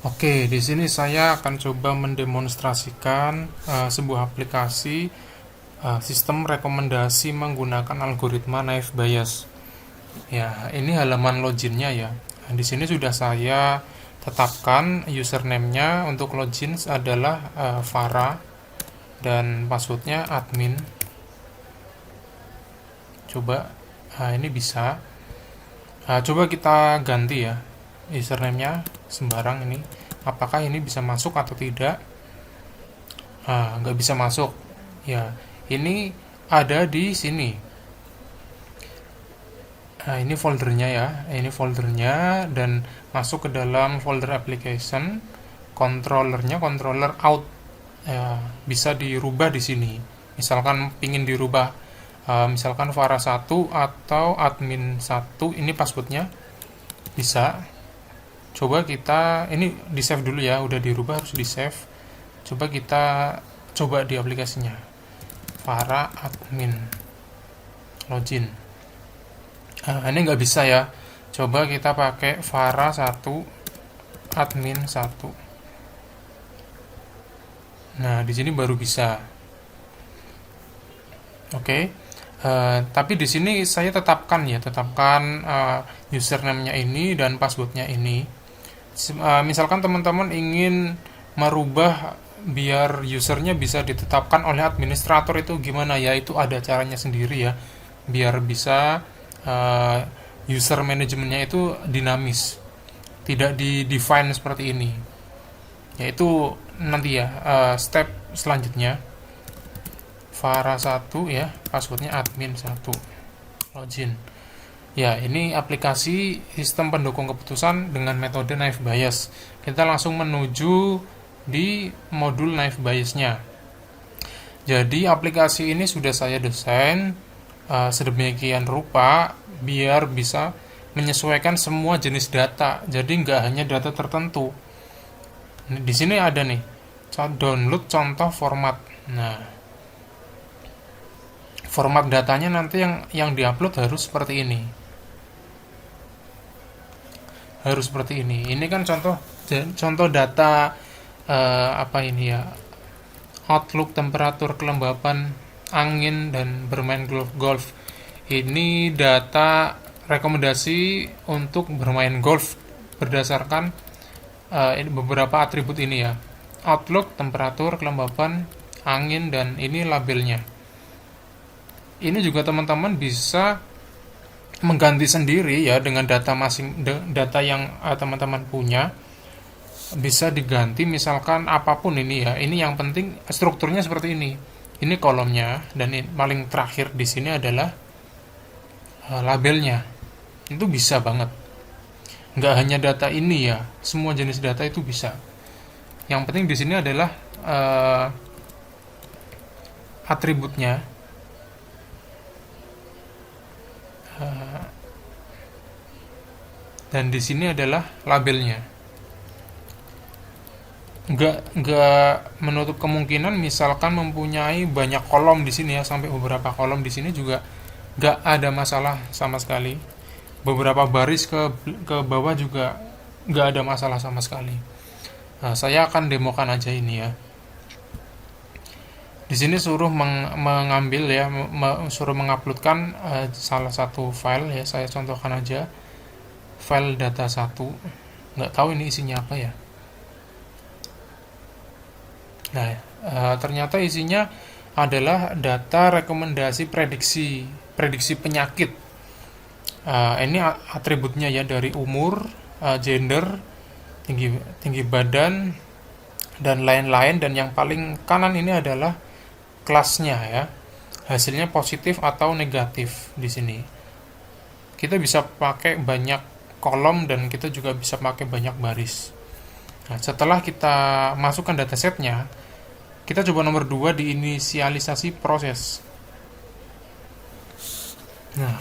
Oke, di sini saya akan coba mendemonstrasikan sebuah aplikasi sistem rekomendasi menggunakan algoritma naive Bayes. Ya, ini halaman loginnya ya. Nah, di sini sudah saya tetapkan username-nya untuk login adalah Farah dan passwordnya admin. Coba, ini bisa. Coba kita ganti ya username-nya sembarang ini. Apakah ini bisa masuk atau tidak? Nggak bisa masuk. Ya, ini ada di sini. Ini foldernya ya. Ini foldernya dan masuk ke dalam folder application. Controllernya controller out. Ya, bisa dirubah di sini. Misalkan pingin dirubah, misalkan Farah 1 atau admin 1, ini passwordnya bisa. Coba kita ini di save dulu ya, udah dirubah harus di save. Coba kita coba di aplikasinya. Farah admin login. Ini nggak bisa ya. Coba kita pakai Farah 1 admin 1. Nah, di sini baru bisa. Oke. Tapi di sini saya tetapkan username-nya ini dan passwordnya ini. Misalkan teman-teman ingin merubah biar usernya bisa ditetapkan oleh administrator, itu gimana ya? Itu ada caranya sendiri ya, biar bisa user manajemennya itu dinamis, tidak di define seperti ini. Yaitu nanti ya step selanjutnya. Farah 1 ya, passwordnya admin 1, login. Ya, ini aplikasi sistem pendukung keputusan dengan metode naive Bayes. Kita langsung menuju di modul naive Bayes-nya. Jadi aplikasi ini sudah saya desain sedemikian rupa biar bisa menyesuaikan semua jenis data. Jadi nggak hanya data tertentu. Di sini ada nih, download contoh format. Nah, format datanya nanti yang diupload harus seperti ini. Harus seperti ini. Ini kan contoh data apa ini ya? Outlook, temperatur, kelembapan, angin dan bermain golf. Ini data rekomendasi untuk bermain golf berdasarkan beberapa atribut ini ya. Outlook, temperatur, kelembapan, angin, dan ini labelnya. Ini juga teman-teman bisa mengganti sendiri ya dengan data yang teman-teman punya, bisa diganti misalkan apapun ini ya. Ini yang penting strukturnya seperti ini. Ini kolomnya dan paling terakhir di sini adalah labelnya. Itu bisa banget. Nggak hanya data ini ya, semua jenis data itu bisa. Yang penting di sini adalah atributnya. Dan di sini adalah labelnya. Nggak menutup kemungkinan misalkan mempunyai banyak kolom di sini ya, sampai beberapa kolom di sini juga nggak ada masalah sama sekali. Beberapa baris ke bawah juga nggak ada masalah sama sekali. Nah, saya akan demokan aja ini ya. Di sini suruh mengambil ya, suruh menguploadkan salah satu file ya. Saya contohkan aja file data 1. Nggak tahu ini isinya apa ya. Nah, ternyata isinya adalah data rekomendasi prediksi penyakit. Ini atributnya ya, dari umur, gender, tinggi badan, dan lain-lain. Dan yang paling kanan ini adalah kelasnya ya, hasilnya positif atau negatif. Di sini kita bisa pakai banyak kolom dan kita juga bisa pakai banyak baris. Nah, setelah kita masukkan datasetnya, kita coba nomor 2 di inisialisasi proses. Nah,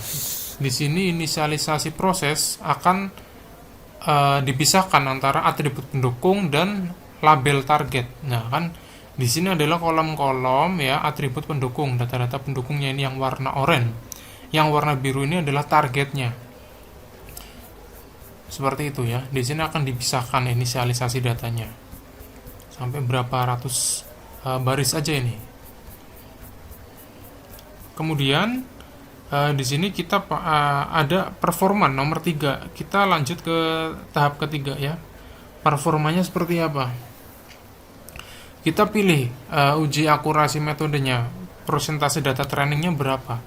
di sini inisialisasi proses akan dipisahkan antara atribut pendukung dan label target. Nah, kan di sini adalah kolom-kolom ya, atribut pendukung, data-data pendukungnya ini yang warna oranye. Yang warna biru ini adalah targetnya. Seperti itu ya. Di sini akan dipisahkan inisialisasi datanya. Sampai berapa ratus baris aja ini. Kemudian di sini kita ada performa nomor 3. Kita lanjut ke tahap ketiga ya. Performanya seperti apa? Kita pilih uji akurasi metodenya. Persentase data trainingnya berapa?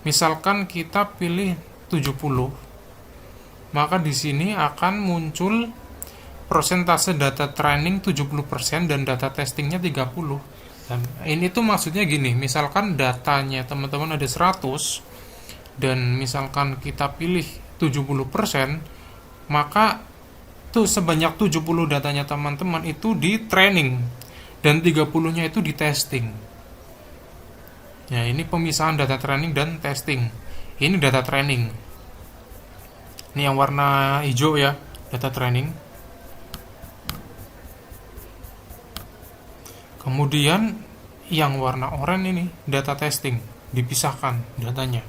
Misalkan kita pilih 70. Maka di sini akan muncul persentase data training 70% dan data testingnya 30. Dan ini tuh maksudnya gini, misalkan datanya teman-teman ada 100 dan misalkan kita pilih 70%, maka tuh sebanyak 70 datanya teman-teman itu di training dan 30-nya itu di testing. Ya, ini pemisahan data training dan testing. Ini data training. Ini yang warna hijau ya, data training. Kemudian yang warna oranye ini data testing, dipisahkan datanya.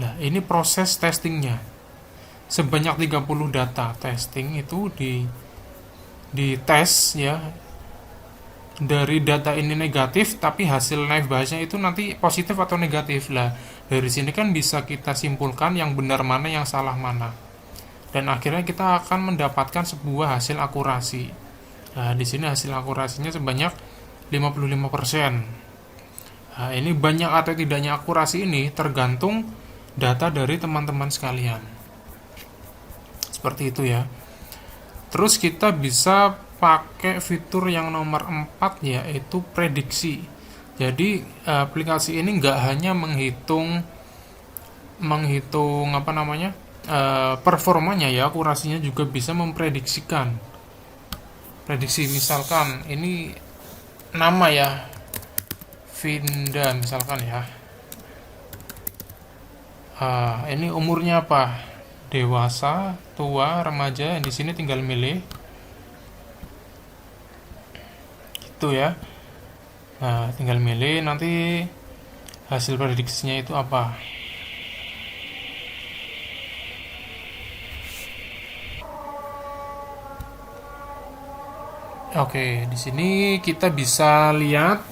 Nah, ini proses testingnya. Sebanyak 30 data testing itu di tes ya. Dari data ini negatif tapi hasil naif bahasanya itu nanti positif atau negatif. Lah, dari sini kan bisa kita simpulkan yang benar mana, yang salah mana. Dan akhirnya kita akan mendapatkan sebuah hasil akurasi. Nah, di sini hasil akurasinya sebanyak 55%. Nah, ini banyak atau tidaknya akurasi ini tergantung data dari teman-teman sekalian. Seperti itu ya. Terus kita bisa pakai fitur yang nomor 4 yaitu prediksi. Jadi aplikasi ini nggak hanya menghitung performanya ya, akurasinya juga bisa memprediksikan. Prediksi misalkan ini nama ya, Vinda misalkan ya. Ini umurnya apa? Dewasa, tua, remaja. Di sini tinggal milih. Gitu ya. Nah, tinggal milih nanti hasil prediksinya itu apa. Oke, di sini kita bisa lihat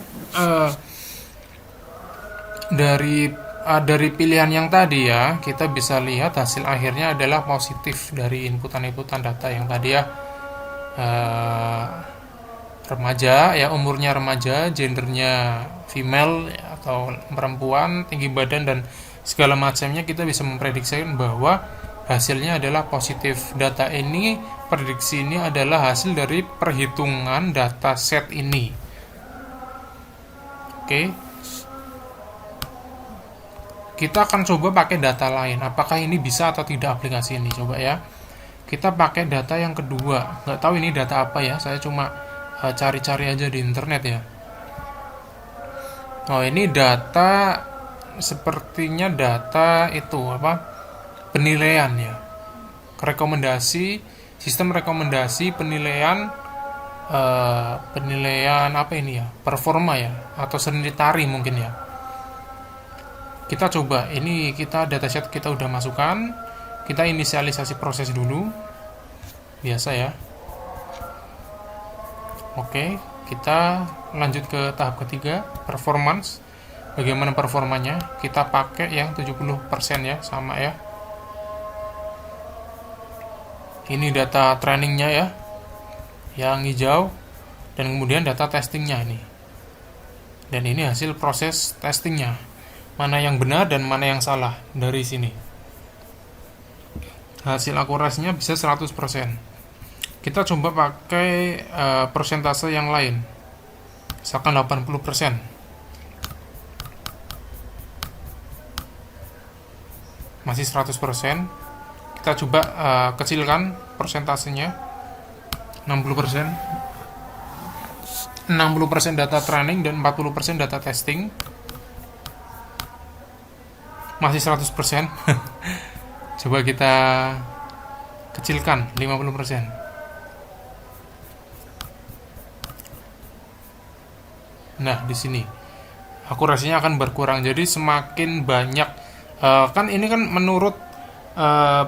dari pilihan yang tadi ya, kita bisa lihat hasil akhirnya adalah positif dari inputan data yang tadi ya. Remaja ya, umurnya remaja, gendernya female atau perempuan, tinggi badan dan segala macamnya, kita bisa memprediksikan bahwa hasilnya adalah positif. Data ini, prediksi ini adalah hasil dari perhitungan data set ini. Oke. Kita akan coba pakai data lain. Apakah ini bisa atau tidak aplikasi ini? Coba ya. Kita pakai data yang kedua. Nggak tahu ini data apa ya. Saya cuma cari-cari aja di internet ya. Oh, ini data, sepertinya data itu apa? Penilaian ya. Rekomendasi, sistem rekomendasi penilaian penilaian apa ini ya? Performa ya, atau seni tari mungkin ya. Kita coba, ini kita dataset kita udah masukkan, kita inisialisasi proses dulu, biasa ya. Oke, kita lanjut ke tahap ketiga, performance. Bagaimana performanya? Kita pakai yang 70% ya, sama ya. Ini data trainingnya ya, yang hijau, dan kemudian data testingnya ini. Dan ini hasil proses testingnya. Mana yang benar dan mana yang salah dari sini. Hasil akurasinya bisa 100%. Kita coba pakai persentase yang lain. Misalkan 80%. Masih 100%. Kita coba kecilkan persentasenya. 60%. 60% data training dan 40% data testing. Masih 100%. Coba kita kecilkan 50%. Nah, di sini akurasinya akan berkurang. Jadi semakin banyak kan ini kan menurut eh,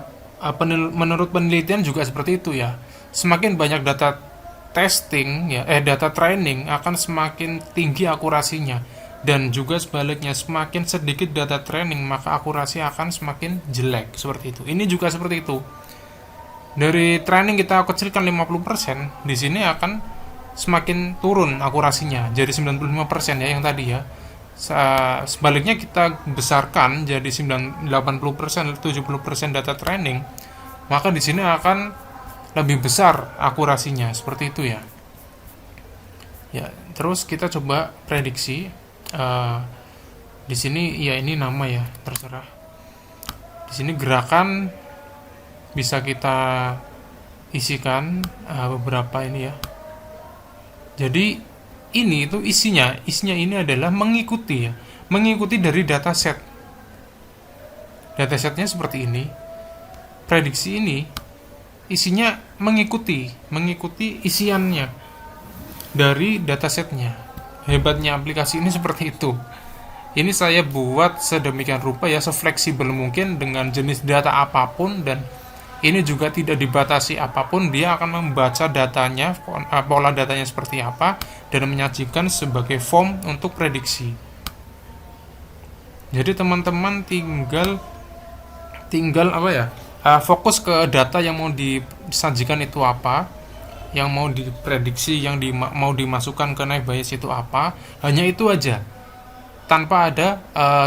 menurut penelitian juga seperti itu ya. Semakin banyak data testing ya, data training akan semakin tinggi akurasinya, dan juga sebaliknya semakin sedikit data training maka akurasi akan semakin jelek, seperti itu. Ini juga seperti itu. Dari training kita kecilkan 50%, di sini akan semakin turun akurasinya jadi 95% ya yang tadi ya. Sebaliknya kita besarkan jadi 80%, 70% data training, maka di sini akan lebih besar akurasinya, seperti itu ya. Ya, terus kita coba prediksi. Di sini ya ini nama ya, terserah. Di sini gerakan bisa kita isikan beberapa ini ya. Jadi ini itu isinya ini adalah mengikuti ya, mengikuti dari dataset. Datasetnya seperti ini. Prediksi ini isinya mengikuti isiannya dari datasetnya. Hebatnya aplikasi ini seperti itu. Ini saya buat sedemikian rupa ya, sefleksibel mungkin dengan jenis data apapun, dan ini juga tidak dibatasi apapun. Dia akan membaca datanya, pola datanya seperti apa, dan menyajikan sebagai form untuk prediksi. Jadi teman-teman tinggal apa ya, fokus ke data yang mau disajikan itu apa, yang mau diprediksi, yang mau dimasukkan ke naive Bayes itu apa. Hanya itu aja, tanpa ada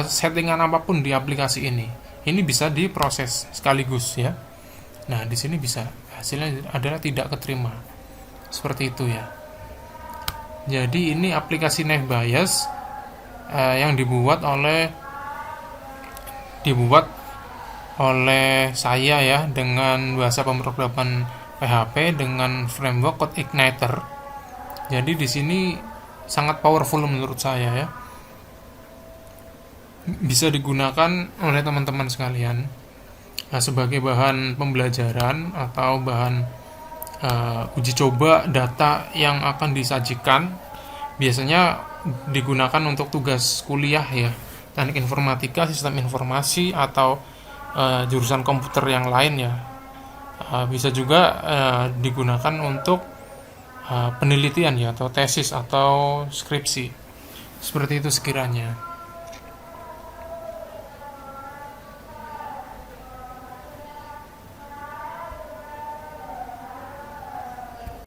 settingan apapun di aplikasi ini. Ini bisa diproses sekaligus ya. Nah, di sini bisa hasilnya adalah tidak keterima, seperti itu ya. Jadi ini aplikasi naive Bayes yang dibuat oleh saya ya, dengan bahasa pemrograman PHP dengan framework CodeIgniter. Jadi di sini sangat powerful menurut saya ya. Bisa digunakan oleh teman-teman sekalian sebagai bahan pembelajaran atau bahan uji coba data yang akan disajikan. Biasanya digunakan untuk tugas kuliah ya, teknik informatika, sistem informasi, atau jurusan komputer yang lain ya. Bisa juga digunakan untuk penelitian ya, atau tesis atau skripsi, seperti itu sekiranya.